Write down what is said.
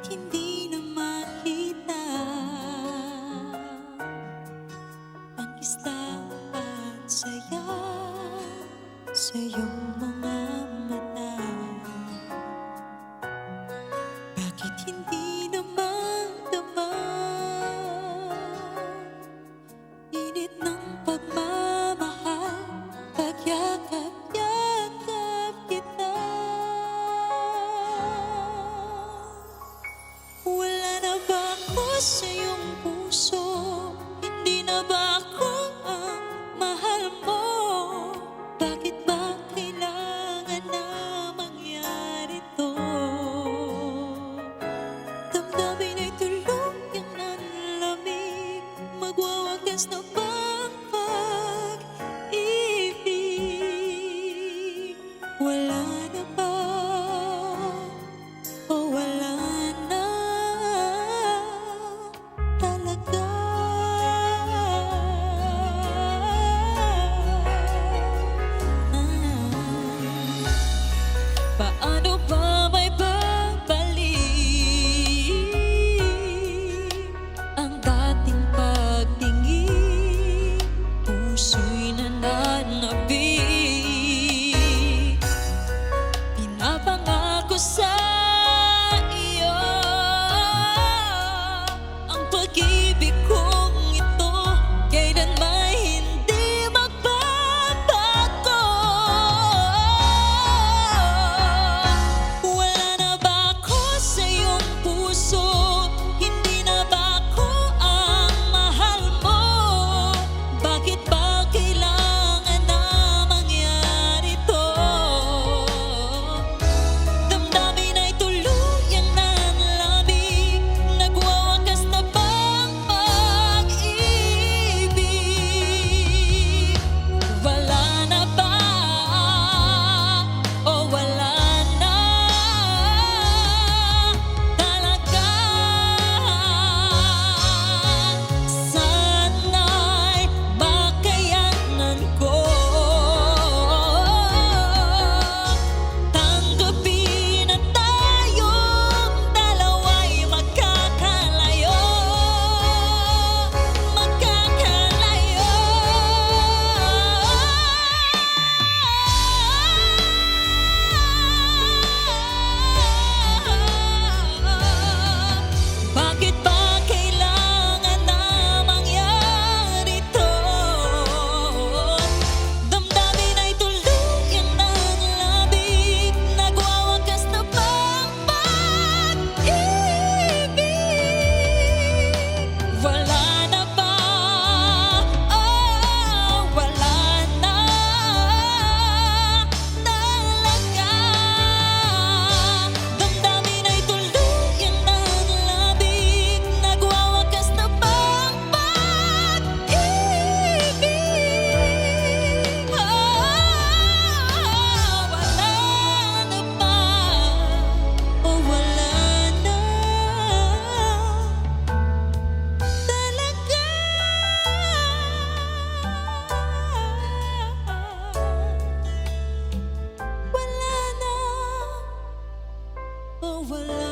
Bakit hindi na makita ang isla at saya sa iyong mga mata? Bakit hindi na magdama init ng pagmamahal, pagyakap-yakap kita? Wala na ba ako sa iyong puso? Hindi na ba ako ang mahal mo? Bakit ba kailangan na mangyari to? Damdamin ay tuluyang nanlamig, magwawagas na bang pag-ibig? Wala na ba o wala na talaga? Paano ba may babalik ang dating pagtingin? Puso'y nananabik, pinapangako sa iyo ang pag-ibig kong ito kailanman hindi magbabago. Wala na ba ako sa iyong puso? Hindi na ba ako ang mahal mo? Bakit ba kailangan na mangyari to? Damdamin ay tuluyang nanlamig, nagwawakas na bang pag-ibig? Wala na ba o wala na talaga? Sana'y makayanan ko tanggapin na tayong dalawa'y magkakalayo, magkakalayo. Bakit ba kailangan na mangyari to? Damdamin ay tuluyang nanlamig, nagwawakas na bang pag-ibig? Wala na ba? Oh, wala na talaga. Damdamin ay tuluyang nanlamig, nagwawakas na bang pag-ibig? Wala na ba o wala na talaga? Wala na o wala